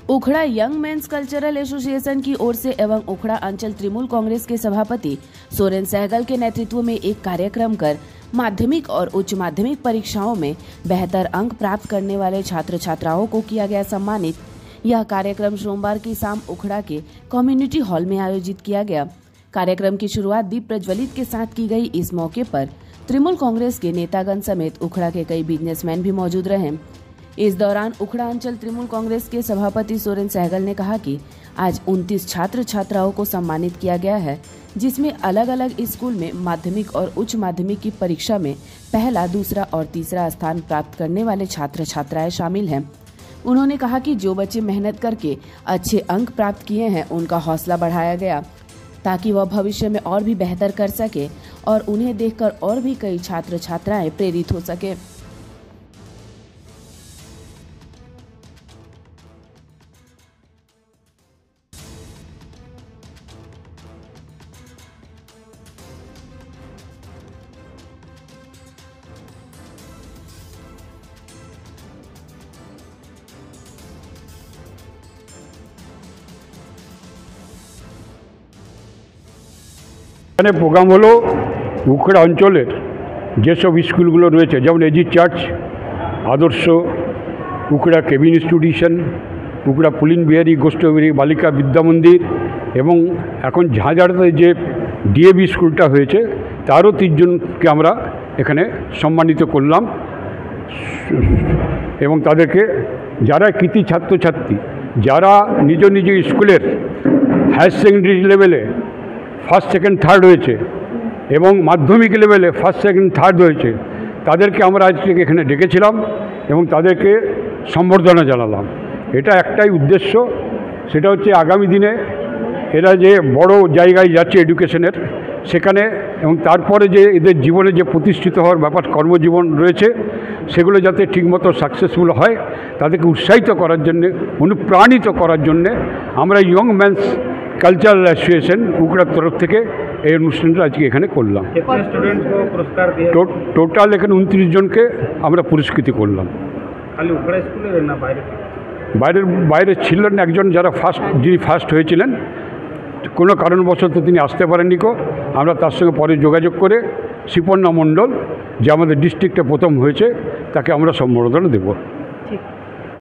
उखड़ा young mains cultural association की ओर से एवं उखड़ा अंचल तृणमूल कांग्रेस के सभापति सोरेन सहगल के नेतृत्व में एक कार्यक्रम कर माध्यमिक और उच्च माध्यमिक परीक्षाओं में बेहतर अंक प्राप्त करने वाले छात्र छात्राओं को किया गया सम्मानित। यह कार्यक्रम सोमवार की शाम उखड़ा के कम्युनिटी हॉल में आयोजित किया गया। कार्यक्रम की शुरुआत दीप प्रज्वलित के साथ की गई। इस मौके पर तृणमूल कांग्रेस के नेतागण समेत उखड़ा के कई बिजनेसमैन भी मौजूद रहे। इस दौरान उखड़ा अंचल तृणमूल कांग्रेस के सभापति सोरेन सहगल ने कहा कि आज 29 छात्र छात्राओं को सम्मानित किया गया है, जिसमें अलग अलग स्कूल में माध्यमिक और उच्च माध्यमिक की परीक्षा में पहला, दूसरा और तीसरा स्थान प्राप्त करने वाले छात्र छात्राएं शामिल हैं। उन्होंने कहा कि जो बच्चे मेहनत करके अच्छे अंक प्राप्त किए हैं, उनका हौसला बढ़ाया गया ताकि वह भविष्य में और भी बेहतर कर सके और उन्हें देखकर और भी कई छात्र छात्राएं प्रेरित हो सके। এখানে প্রোগ্রাম হলো উখড়া অঞ্চলের যেসব স্কুলগুলো রয়েছে, যেমন এজি চার্চ, আদর্শ, উখড়া কেবিন ইনস্টিটিউশন, উখড়া পুলিন বিহারী গোষ্ঠী বালিকা বিদ্যা মন্দির এবং এখন ঝাঁঝাড়াতে যে ডিএভি স্কুলটা হয়েছে তারও 3 জনকে আমরা এখানে সম্মানিত করলাম এবং তাদেরকে যারা কৃতি ছাত্রছাত্রী, যারা নিজ নিজ স্কুলের হায়ার সেকেন্ডারি লেভেলে ফার্স্ট সেকেন্ড থার্ড হয়েছে এবং মাধ্যমিক লেভেলে ফার্স্ট সেকেন্ড থার্ড হয়েছে, তাদেরকে আমরা আজকে এখানে ডেকেছিলাম এবং তাদেরকে সম্বর্ধনা জানালাম। এটা একটাই উদ্দেশ্য, সেটা হচ্ছে আগামী দিনে এরা যে বড় জায়গায় যাচ্ছে এডুকেশনের, সেখানে এবং তারপরে যে এদের জীবনে যে প্রতিষ্ঠিত হওয়ার ব্যাপার কর্মজীবন রয়েছে, সেগুলো যাতে ঠিকমতো সাকসেসফুল হয় তাদেরকে উৎসাহিত করার জন্যে, অনুপ্রাণিত করার জন্যে আমরা ইয়ং ম্যানস কালচারাল অ্যাসোসিয়েশন উখড়ার তরফ থেকে এই অনুষ্ঠানটা আজকে এখানে করলাম। টোটাল এখানে 29 জনকে আমরা পুরস্কৃত করলাম। বাইরে ছিলেন একজন, যিনি ফার্স্ট হয়েছিলেন, কোনো কারণবশত তিনি আসতে পারেননি। আমরা তার সঙ্গে পরে যোগাযোগ করে শিপন্না মণ্ডল, যে আমাদের ডিস্ট্রিক্টে প্রথম হয়েছে, তাকে আমরা সম্বর্ধনা দেব।